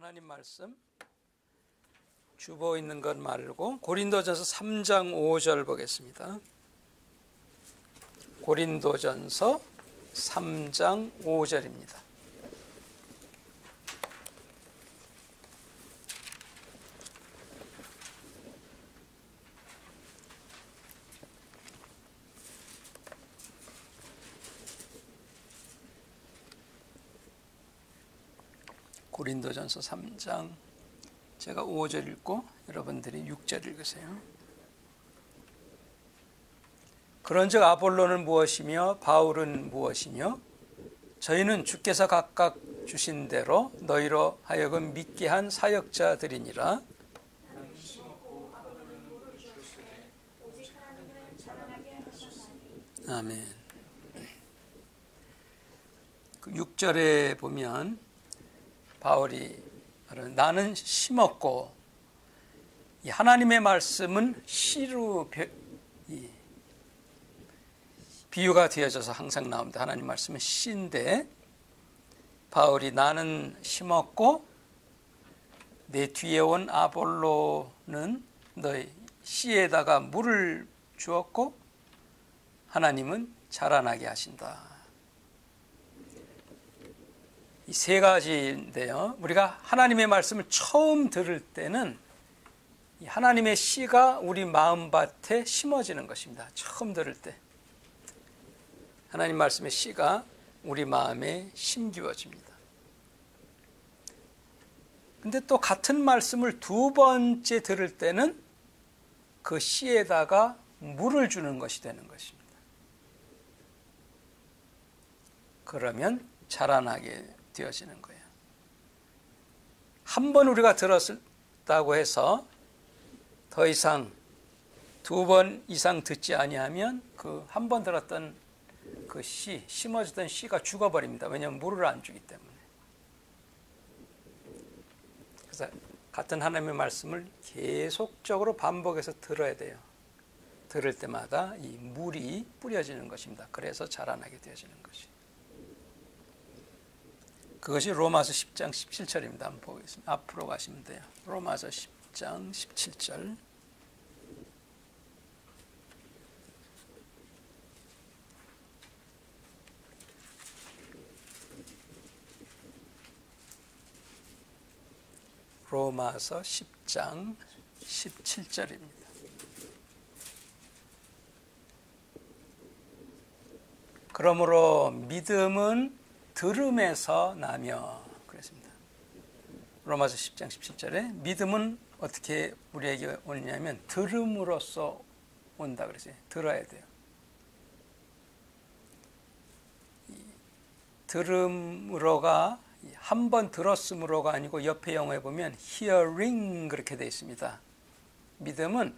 하나님 말씀 주보 있는 것 말고 고린도전서 3장 5절 보겠습니다. 고린도전서 3장 5절입니다. 고린도전서 3장 제가 5절 읽고 여러분들이 6절 읽으세요. 그런즉 아볼로는 무엇이며 바울은 무엇이며 저희는 주께서 각각 주신 대로 너희로 하여금 믿게 한 사역자들이니라. 아멘. 6절에 보면 바울이 나는 심었고 하나님의 말씀은 씨로 비유가 되어져서 항상 나옵니다. 하나님 말씀은 씨인데 바울이 나는 심었고 내 뒤에 온 아볼로는 너희 씨에다가 물을 주었고 하나님은 자라나게 하신다. 이 세 가지인데요. 우리가 하나님의 말씀을 처음 들을 때는 하나님의 씨가 우리 마음밭에 심어지는 것입니다. 처음 들을 때 하나님 말씀의 씨가 우리 마음에 심기워집니다. 근데 또 같은 말씀을 두 번째 들을 때는 그 씨에다가 물을 주는 것이 되는 것입니다. 그러면 자라나게 되어지는 거예요. 한 번 우리가 들었다고 해서 더 이상 두 번 이상 듣지 아니하면 그 한 번 들었던 그 씨, 심어지던 씨가 죽어버립니다. 왜냐하면 물을 안 주기 때문에. 그래서 같은 하나님의 말씀을 계속적으로 반복해서 들어야 돼요. 들을 때마다 이 물이 뿌려지는 것입니다. 그래서 자라나게 되어지는 것이. 그것이 로마서 10장 17절입니다. 한번 보겠습니다. 앞으로 가시면 돼요. 로마서 10장 17절. 로마서 10장 17절입니다. 그러므로 믿음은 들음에서 나며 그랬습니다. 로마서 10장 17절에 믿음은 어떻게 우리에게 오느냐면 들음으로써 온다 그랬어요. 들어야 돼요. 들음으로가 한 번 들었음으로가 아니고 옆에 영어에 보면 hearing 그렇게 되어 있습니다. 믿음은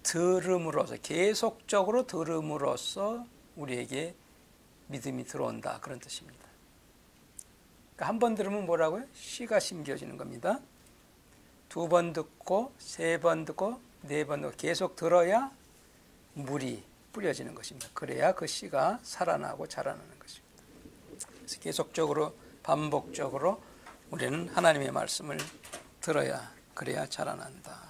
들음으로써 계속적으로 들음으로써 우리에게 믿음이 들어온다 그런 뜻입니다. 그러니까 한 번 들으면 뭐라고요? 씨가 심겨지는 겁니다. 두 번 듣고 세 번 듣고 네 번 듣고 계속 들어야 물이 뿌려지는 것입니다. 그래야 그 씨가 살아나고 자라나는 것입니다. 그래서 계속적으로 반복적으로 우리는 하나님의 말씀을 들어야 그래야 자라난다.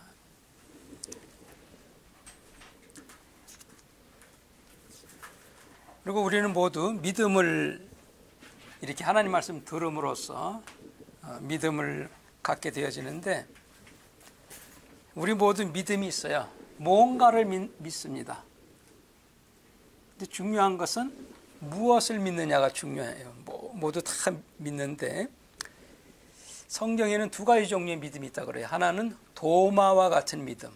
그리고 우리는 모두 믿음을 이렇게 하나님 말씀 들음으로써 믿음을 갖게 되어지는데 우리 모두 믿음이 있어요. 뭔가를 믿습니다. 근데 중요한 것은 무엇을 믿느냐가 중요해요. 모두 다 믿는데 성경에는 두 가지 종류의 믿음이 있다고 그래요. 하나는 도마와 같은 믿음,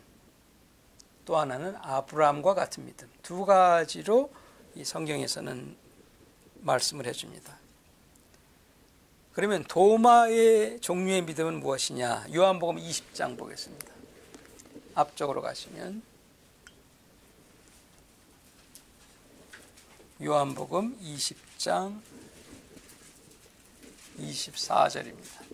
또 하나는 아브라함과 같은 믿음. 두 가지로 이 성경에서는 말씀을 해줍니다. 그러면 도마의 종류의 믿음은 무엇이냐? 요한복음 20장 보겠습니다. 앞쪽으로 가시면 요한복음 20장 24절입니다.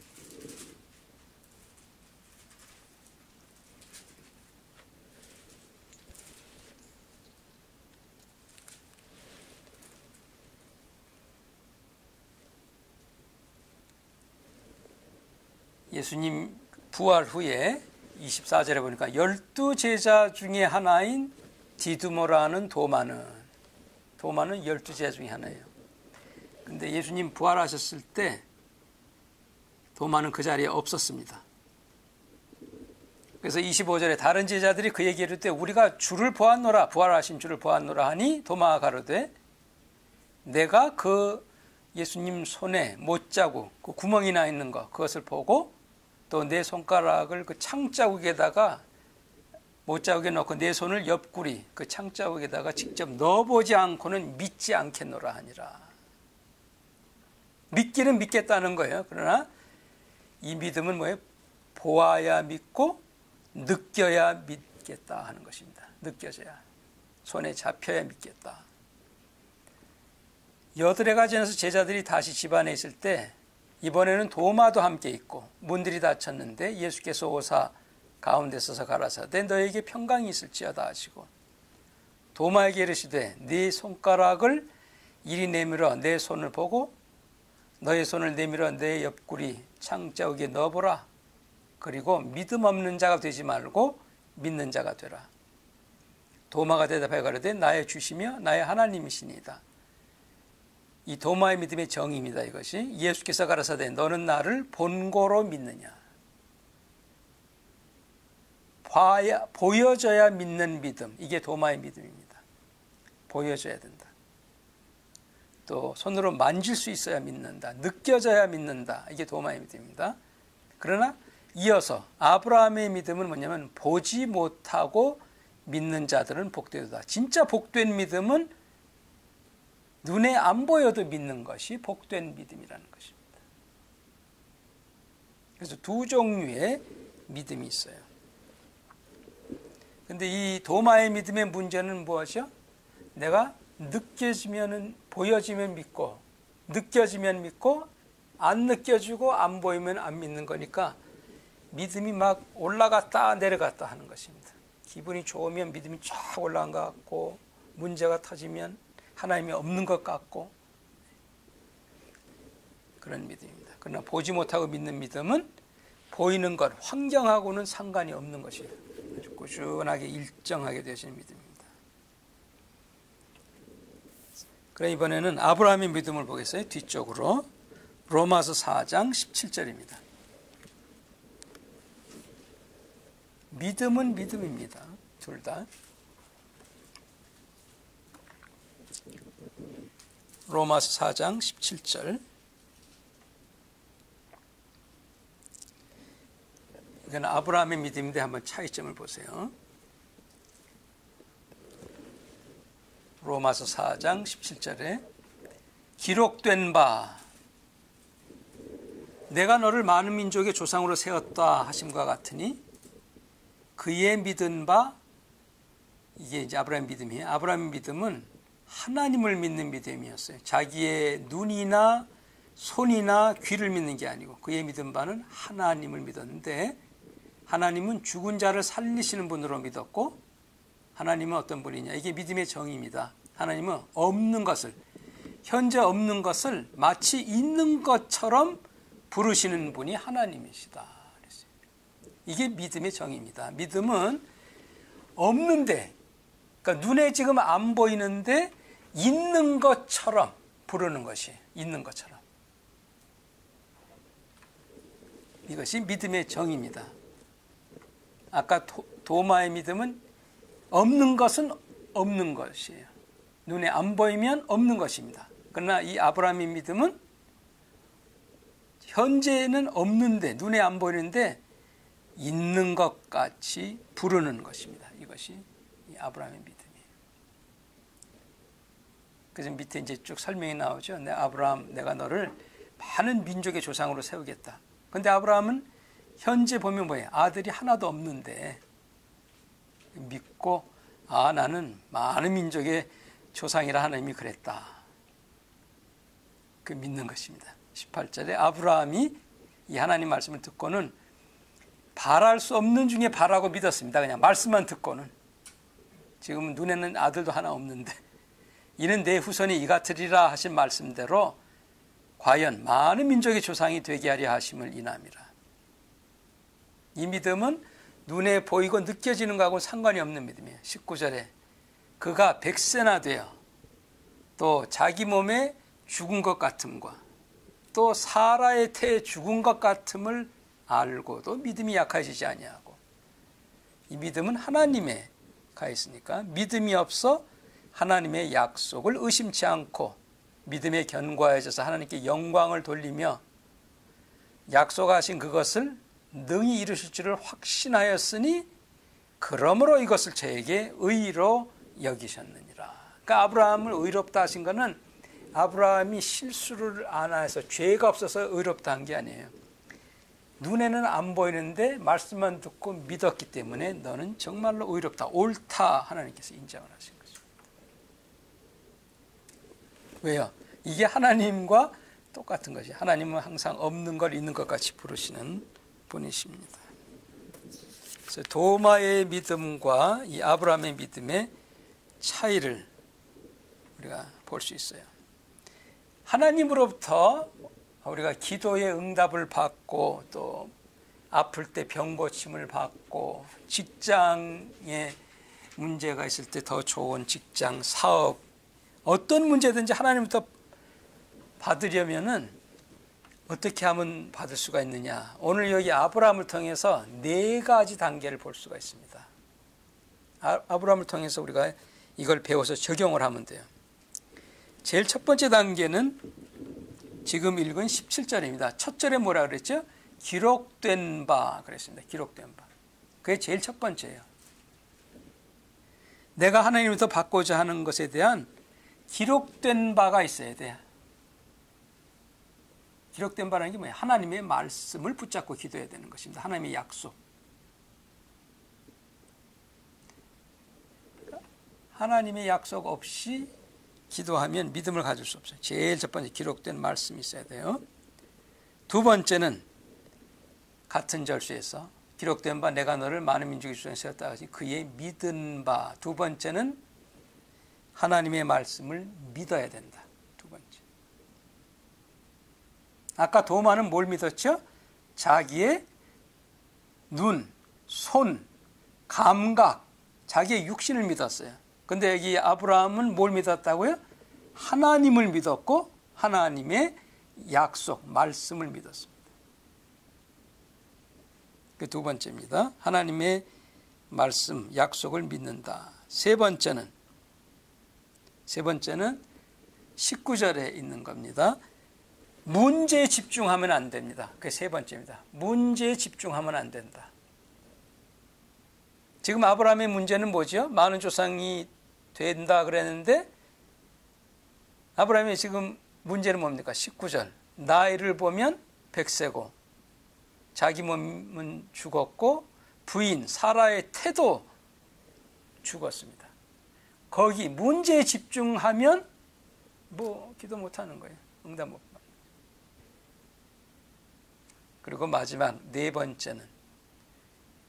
예수님 부활 후에 24절에 보니까 12제자 중에 하나인 디두모라는 도마는 12제자 중에 하나예요. 근데 예수님 부활하셨을 때 도마는 그 자리에 없었습니다. 그래서 25절에 다른 제자들이 그에게 이르되 우리가 주를 보았노라, 부활하신 주를 보았노라 하니 도마가 가로되 내가 그 예수님 손에 못자국, 그 구멍이 나 있는 것, 그것을 보고 또 내 손가락을 그 창자국에다가 못자국에 넣고 내 손을 옆구리 그 창자국에다가 직접 넣어보지 않고는 믿지 않겠노라 하니라. 믿기는 믿겠다는 거예요. 그러나 이 믿음은 뭐예요? 보아야 믿고 느껴야 믿겠다 하는 것입니다. 느껴져야, 손에 잡혀야 믿겠다. 여드레가지에서 제자들이 다시 집안에 있을 때 이번에는 도마도 함께 있고 문들이 닫혔는데 예수께서 오사 가운데 서서 가라사대 너에게 평강이 있을지어다 하시고 도마에게 이르시되 네 손가락을 이리 내밀어 내 손을 보고 너의 손을 내밀어 내 옆구리 창자국에 넣어보라. 그리고 믿음 없는 자가 되지 말고 믿는 자가 되라. 도마가 대답하여 가로되 나의 주시며 나의 하나님이시니이다. 이 도마의 믿음의 정의입니다. 이것이 예수께서 가라사대 너는 나를 본고로 믿느냐. 보여져야 믿는 믿음, 이게 도마의 믿음입니다. 보여져야 된다. 또 손으로 만질 수 있어야 믿는다. 느껴져야 믿는다. 이게 도마의 믿음입니다. 그러나 이어서 아브라함의 믿음은 뭐냐면 보지 못하고 믿는 자들은 복되도다. 진짜 복된 믿음은 눈에 안 보여도 믿는 것이 복된 믿음이라는 것입니다. 그래서 두 종류의 믿음이 있어요. 그런데 이 도마의 믿음의 문제는 무엇이요? 내가 느껴지면 보여지면 믿고 느껴지면 믿고 안 느껴지고 안 보이면 안 믿는 거니까 믿음이 막 올라갔다 내려갔다 하는 것입니다. 기분이 좋으면 믿음이 쫙 올라간 것 같고 문제가 터지면 하나님이 없는 것 같고 그런 믿음입니다. 그러나 보지 못하고 믿는 믿음은 보이는 것, 환경하고는 상관이 없는 것이에요. 아주 꾸준하게 일정하게 되시는 믿음입니다. 그럼 이번에는 아브라함의 믿음을 보겠어요. 뒤쪽으로 로마서 4장 17절입니다. 믿음은 믿음입니다. 둘 다. 로마서 4장 17절. 이건 아브라함의 믿음인데 한번 차이점을 보세요. 로마서 4장 17절에 기록된 바 내가 너를 많은 민족의 조상으로 세웠다 하심과 같으니 그의 믿은 바 이게 이제 아브라함 믿음이에요. 아브라함 믿음은 하나님을 믿는 믿음이었어요. 자기의 눈이나 손이나 귀를 믿는 게 아니고 그의 믿은 바는 하나님을 믿었는데 하나님은 죽은 자를 살리시는 분으로 믿었고 하나님은 어떤 분이냐. 이게 믿음의 정의입니다. 하나님은 없는 것을 현재 없는 것을 마치 있는 것처럼 부르시는 분이 하나님이시다. 그랬어요. 이게 믿음의 정의입니다. 믿음은 없는데 그러니까 눈에 지금 안 보이는데 있는 것처럼 부르는 것이 있는 것처럼. 이것이 믿음의 정의입니다. 아까 도마의 믿음은 없는 것은 없는 것이에요. 눈에 안 보이면 없는 것입니다. 그러나 이 아브라함의 믿음은 현재는 없는데 눈에 안 보이는데 있는 것 같이 부르는 것입니다. 이것이 이 아브라함의 믿음이에요. 그래서 밑에 이제 쭉 설명이 나오죠. 아브라함, 내가 너를 많은 민족의 조상으로 세우겠다. 그런데 아브라함은 현재 보면 뭐예요? 아들이 하나도 없는데 믿고 나는 많은 민족의 조상이라 하나님이 그랬다. 그 믿는 것입니다. 18절에 아브라함이 이 하나님 말씀을 듣고는 바랄 수 없는 중에 바라고 믿었습니다. 그냥 말씀만 듣고는. 지금은 눈에는 아들도 하나 없는데 이는 내 후손이 이 같으리라 하신 말씀대로 과연 많은 민족의 조상이 되게 하려 하심을 인함이라. 이 믿음은 눈에 보이고 느껴지는 거하고 상관이 없는 믿음이에요. 19절에 그가 100세나 되어 또 자기 몸에 죽은 것 같음과 또 사라의 태에 죽은 것 같음을 알고도 믿음이 약해지지 아니하고, 이 믿음은 하나님에 가 있으니까 믿음이 없어 하나님의 약속을 의심치 않고 믿음에 견고해져서 하나님께 영광을 돌리며 약속하신 그것을 능히 이루실 줄을 확신하였으니 그러므로 이것을 저에게 의로 여기셨느니라. 그러니까 아브라함을 의롭다 하신 것은 아브라함이 실수를 안 해서 죄가 없어서 의롭다 한 게 아니에요. 눈에는 안 보이는데 말씀만 듣고 믿었기 때문에 너는 정말로 의롭다, 옳다 하나님께서 인정을 하신 것입니다. 왜요? 이게 하나님과 똑같은 것이, 하나님은 항상 없는 걸 있는 것 같이 부르시는 분이십니다. 그래서 도마의 믿음과 이 아브라함의 믿음의 차이를 우리가 볼 수 있어요. 하나님으로부터 우리가 기도의 응답을 받고 또 아플 때 병 고침을 받고 직장에 문제가 있을 때 더 좋은 직장, 사업, 어떤 문제든지 하나님부터 받으려면은 어떻게 하면 받을 수가 있느냐. 오늘 여기 아브라함을 통해서 4가지 단계를 볼 수가 있습니다. 아브라함을 통해서 우리가 이걸 배워서 적용을 하면 돼요. 제일 첫 번째 단계는 지금 읽은 17절입니다. 첫 절에 뭐라 그랬죠? 기록된 바 그랬습니다. 기록된 바. 그게 제일 첫 번째예요. 내가 하나님부터 받고자 하는 것에 대한 기록된 바가 있어야 돼요. 기록된 바라는 게 뭐예요? 하나님의 말씀을 붙잡고 기도해야 되는 것입니다. 하나님의 약속. 하나님의 약속 없이 기도하면 믿음을 가질 수 없어요. 제일 첫 번째 기록된 말씀이 있어야 돼요. 두 번째는 같은 절수에서 기록된 바 내가 너를 많은 민족의 주장에 세웠다 하시 그의 믿은 바. 두 번째는 하나님의 말씀을 믿어야 된다. 두 번째. 아까 도마는 뭘 믿었죠? 자기의 눈, 손, 감각, 자기의 육신을 믿었어요. 근데 여기 아브라함은 뭘 믿었다고요? 하나님을 믿었고 하나님의 약속, 말씀을 믿었습니다. 그 두 번째입니다. 하나님의 말씀, 약속을 믿는다. 세 번째는 19절에 있는 겁니다. 문제에 집중하면 안 됩니다. 그게 세 번째입니다. 문제에 집중하면 안 된다. 지금 아브라함의 문제는 뭐죠? 많은 조상이 된다 그랬는데 아브라함의 지금 문제는 뭡니까? 19절. 나이를 보면 100세고 자기 몸은 죽었고 부인 사라의 태도 죽었습니다. 거기 문제에 집중하면 뭐 기도 못하는 거예요. 응답 못 받는 거예요. 그리고 마지막 네 번째는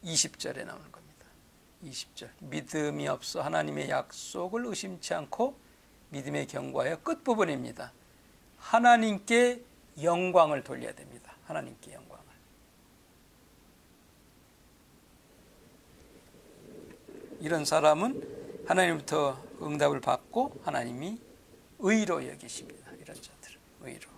20절에 나오는 겁니다. 20절. 믿음이 없어 하나님의 약속을 의심치 않고 믿음의 견고하여 끝부분입니다. 하나님께 영광을 돌려야 됩니다. 하나님께 영광을. 이런 사람은 하나님부터 응답을 받고 하나님이 의로 여기십니다. 이런 자들은 의로.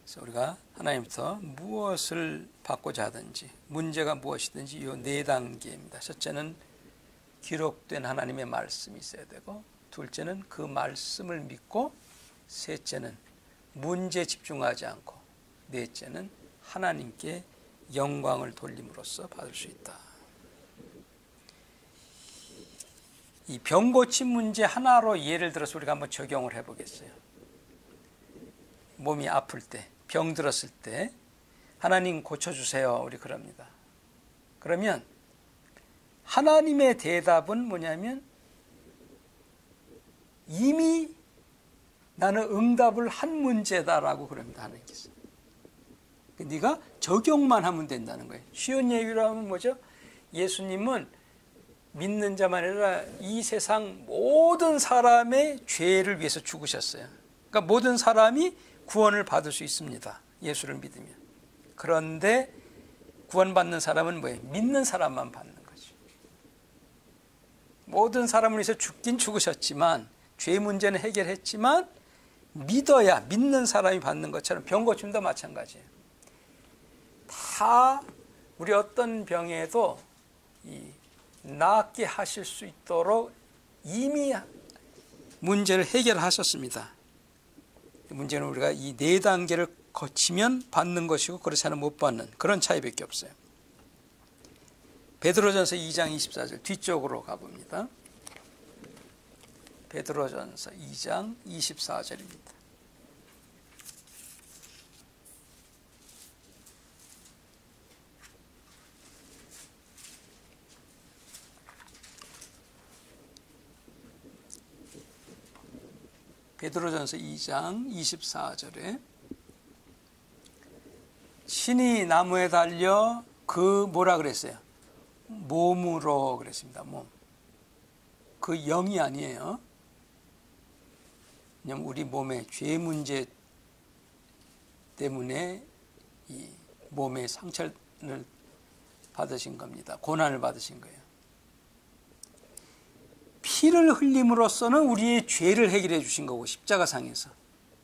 그래서 우리가 하나님부터 무엇을 받고자 하든지 문제가 무엇이든지 이 4단계입니다. 첫째는 기록된 하나님의 말씀이 있어야 되고, 둘째는 그 말씀을 믿고, 셋째는 문제에 집중하지 않고, 넷째는 하나님께 영광을 돌림으로써 받을 수 있다. 이 병 고침 문제 하나로 예를 들어서 우리가 한번 적용을 해보겠어요. 몸이 아플 때, 병 들었을 때 하나님 고쳐주세요. 우리 그럽니다. 그러면 하나님의 대답은 뭐냐면 이미 나는 응답을 한 문제다라고 그럽니다. 하나님께서. 네가 적용만 하면 된다는 거예요. 쉬운 얘기로 하면 뭐죠? 예수님은 믿는 자만 아니라 이 세상 모든 사람의 죄를 위해서 죽으셨어요. 그러니까 모든 사람이 구원을 받을 수 있습니다. 예수를 믿으면. 그런데 구원받는 사람은 뭐예요? 믿는 사람만 받는 거죠. 모든 사람을 위해서 죽긴 죽으셨지만 죄 문제는 해결했지만 믿어야 믿는 사람이 받는 것처럼 병 고침도 마찬가지예요. 다 우리 어떤 병에도 낫게 하실 수 있도록 이미 문제를 해결하셨습니다. 문제는 우리가 이 4단계를 거치면 받는 것이고 그렇지 않으면 못 받는 그런 차이밖에 없어요. 베드로전서 2장 24절 뒤쪽으로 가봅니다. 베드로전서 2장 24절입니다. 베드로전서 2장 24절에 신이 나무에 달려 그 뭐라 그랬어요? 몸으로 그랬습니다. 몸. 그 영이 아니에요. 왜냐하면 우리 몸의 죄 문제 때문에 이 몸의 상처를 받으신 겁니다. 고난을 받으신 거예요. 피를 흘림으로써는 우리의 죄를 해결해 주신 거고 십자가상에서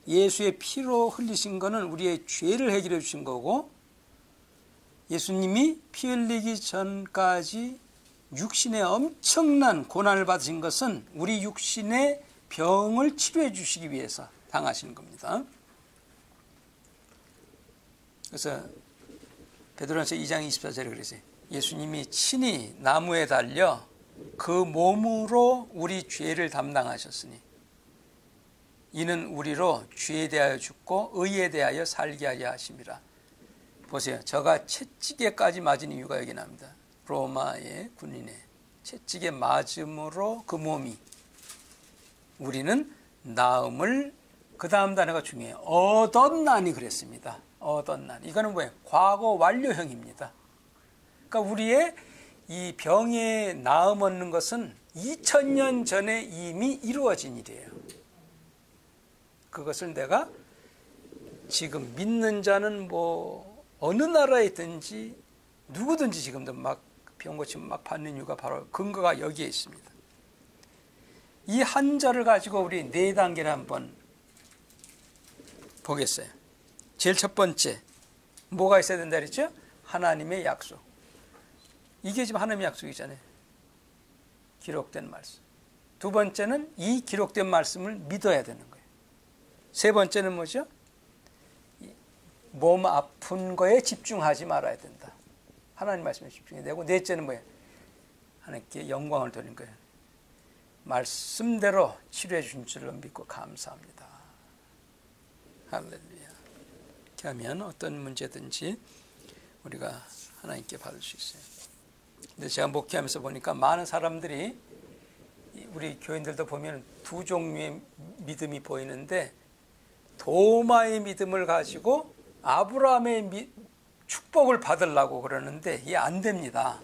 예수의 피로 흘리신 거는 우리의 죄를 해결해 주신 거고 예수님이 피 흘리기 전까지 육신의 엄청난 고난을 받으신 것은 우리 육신의 병을 치료해 주시기 위해서 당하시는 겁니다. 그래서 베드로전서 2장 24절에 그랬어요. 예수님이 친히 나무에 달려 그 몸으로 우리 죄를 담당하셨으니 이는 우리로 죄에 대하여 죽고 의에 대하여 살게 하려 하심이라. 보세요. 저가 채찍에까지 맞은 이유가 여기 나옵니다. 로마의 군인의 채찍에 맞음으로 그 몸이 우리는 나음을 그 다음 단어가 중요해요. 얻었나니 그랬습니다. 얻었나니. 이거는 뭐예요? 과거 완료형입니다. 그러니까 우리의 이 병에 나음 얻는 것은 2000년 전에 이미 이루어진 일이에요. 그것을 내가 지금 믿는 자는 뭐 어느 나라에 있든지 누구든지 지금도 막 병 고침 막 받는 이유가 바로 근거가 여기에 있습니다. 이 한절을 가지고 우리 4단계를 한번 보겠어요. 제일 첫 번째 뭐가 있어야 된다 그랬죠? 하나님의 약속. 이게 지금 하나님의 약속이잖아요. 기록된 말씀. 두 번째는 이 기록된 말씀을 믿어야 되는 거예요. 세 번째는 뭐죠? 몸 아픈 거에 집중하지 말아야 된다. 하나님 말씀에 집중해야 되고 넷째는 뭐예요? 하나님께 영광을 돌리는 거예요. 말씀대로 치료해 주신 줄로 믿고 감사합니다. 할렐루야. 이렇게 하면 어떤 문제든지 우리가 하나님께 받을 수 있어요. 근데 제가 목회하면서 보니까 많은 사람들이 우리 교인들도 보면 두 종류의 믿음이 보이는데 도마의 믿음을 가지고 아브라함의 축복을 받으려고 그러는데 이게 안 됩니다.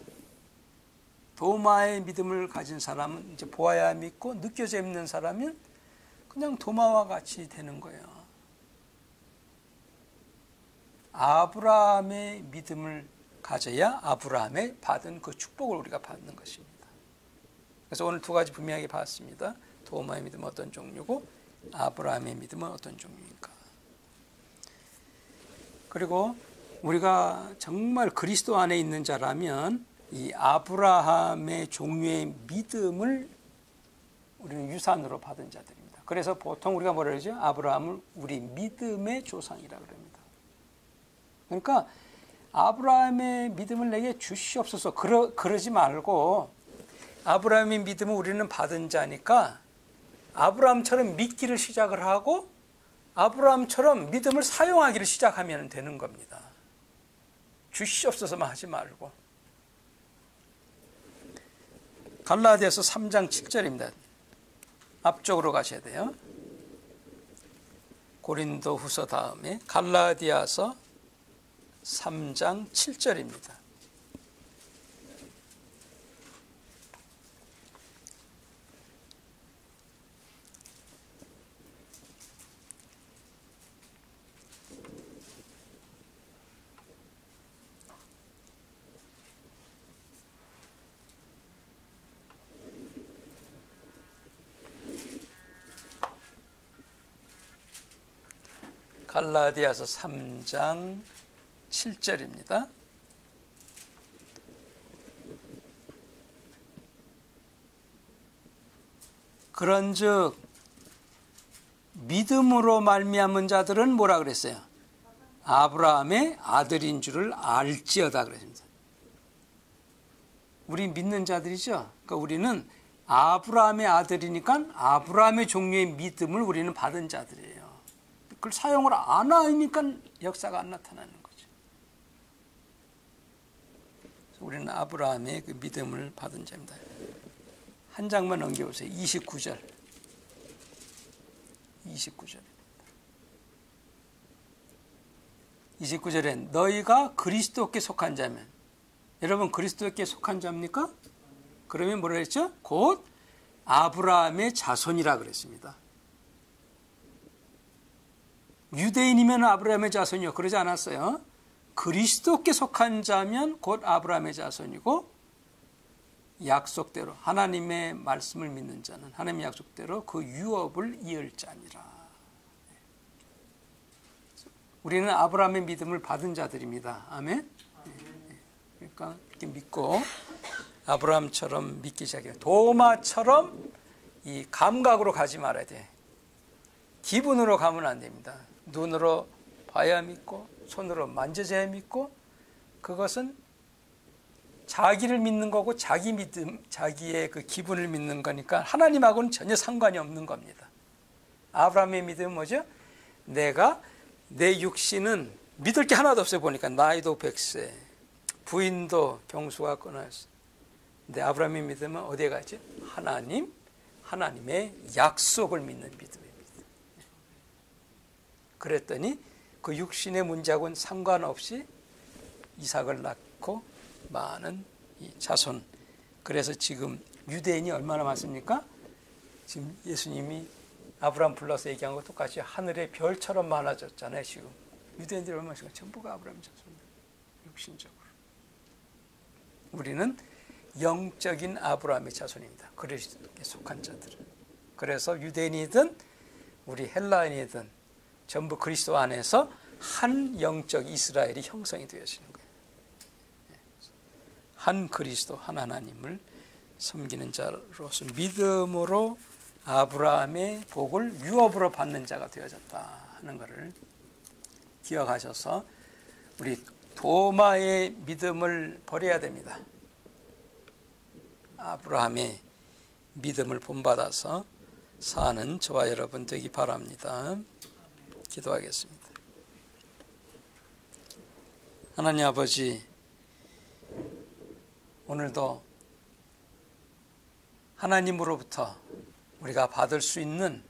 도마의 믿음을 가진 사람은 이제 보아야 믿고 느껴져 있는 사람은 그냥 도마와 같이 되는 거예요. 아브라함의 믿음을 가져야 아브라함의 받은 그 축복을 우리가 받는 것입니다. 그래서 오늘 두 가지 분명하게 봤습니다. 도마의 믿음은 어떤 종류고 아브라함의 믿음은 어떤 종류인가. 그리고 우리가 정말 그리스도 안에 있는 자라면 이 아브라함의 종류의 믿음을 우리는 유산으로 받은 자들입니다. 그래서 보통 우리가 뭐라 그러죠? 아브라함을 우리 믿음의 조상이라고 합니다. 그러니까 아브라함의 믿음을 내게 주시옵소서 그러지 말고 아브라함의 믿음을 우리는 받은 자니까 아브라함처럼 믿기를 시작을 하고 아브라함처럼 믿음을 사용하기를 시작하면 되는 겁니다. 주시옵소서만 하지 말고. 갈라디아서 3장 7절입니다. 앞쪽으로 가셔야 돼요. 고린도 후서 다음에 갈라디아서 3장 7절입니다. 갈라디아서 3장 7절입니다. 그런즉 믿음으로 말미암은 자들은 뭐라 그랬어요? 아브라함의 아들인 줄을 알지어다 그랬습니다. 우리 믿는 자들이죠. 그러니까 우리는 아브라함의 아들이니까 아브라함의 종류의 믿음을 우리는 받은 자들이에요. 그걸 사용을 안 하니까 역사가 안 나타나는 거죠. 그래서 우리는 아브라함의 그 믿음을 받은 자입니다. 한 장만 넘겨보세요. 29절. 29절에 너희가 그리스도께 속한 자면, 여러분 그리스도께 속한 자입니까? 그러면 뭐라 했죠? 곧 아브라함의 자손이라 그랬습니다. 유대인이면 아브라함의 자손이요, 그러지 않았어요. 그리스도께 속한 자면 곧 아브라함의 자손이고, 약속대로 하나님의 말씀을 믿는 자는 하나님의 약속대로 그 유업을 이을 자니라. 우리는 아브라함의 믿음을 받은 자들입니다. 아멘. 그러니까 이렇게 믿고 아브라함처럼 믿기 시작해요. 도마처럼 이 감각으로 가지 말아야 돼. 기분으로 가면 안 됩니다. 눈으로 봐야 믿고 손으로 만져져야 믿고, 그것은 자기를 믿는 거고 자기 믿음, 자기의 그 기분을 믿는 거니까 하나님하고는 전혀 상관이 없는 겁니다. 아브라함의 믿음은 뭐죠? 내가 내 육신은 믿을 게 하나도 없어 보니까 나이도 100세, 부인도 경수가 끊어졌어. 근데 아브라함의 믿음은 어디에 가지? 하나님의 약속을 믿는 믿음입니다. 그랬더니 그 육신의 문제하고는 상관없이 이삭을 낳고 많은 이 자손. 그래서 지금 유대인이 얼마나 많습니까? 지금 예수님이 아브라함 불러서 얘기한 것 똑같이 하늘의 별처럼 많아졌잖아요. 지금 유대인들이 얼마나 많습니까? 전부가 아브라함 자손입니다. 육신적으로. 우리는 영적인 아브라함의 자손입니다. 그리스도께 속한 자들은. 그래서 유대인이든 우리 헬라인이든 전부 그리스도 안에서 한 영적 이스라엘이 형성이 되어지는 거예요. 한 그리스도, 한 하나님을 섬기는 자로서 믿음으로 아브라함의 복을 유업으로 받는 자가 되어졌다 하는 것을 기억하셔서 우리 도마의 믿음을 버려야 됩니다. 아브라함의 믿음을 본받아서 사는 저와 여러분 되기 바랍니다. 기도하겠습니다. 하나님 아버지, 오늘도 하나님으로부터 우리가 받을 수 있는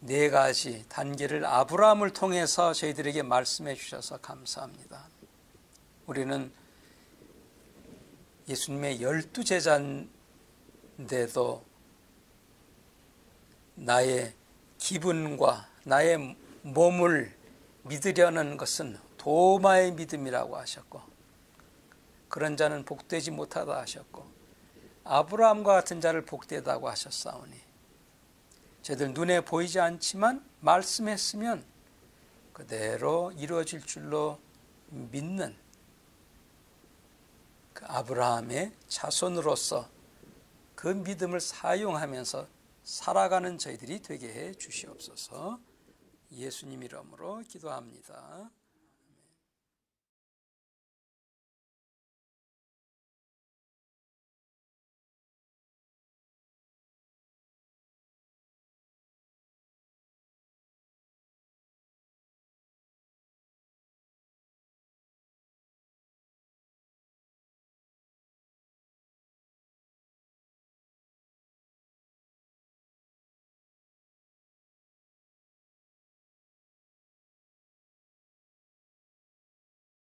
4가지 단계를 아브라함을 통해서 저희들에게 말씀해 주셔서 감사합니다. 우리는 예수님의 12제자인데도 나의 기분과 나의 몸을 믿으려는 것은 도마의 믿음이라고 하셨고, 그런 자는 복되지 못하다 하셨고, 아브라함과 같은 자를 복되다고 하셨사오니, 저희들 눈에 보이지 않지만 말씀했으면 그대로 이루어질 줄로 믿는 그 아브라함의 자손으로서 그 믿음을 사용하면서 살아가는 저희들이 되게 해 주시옵소서. 예수님 이름으로 기도합니다.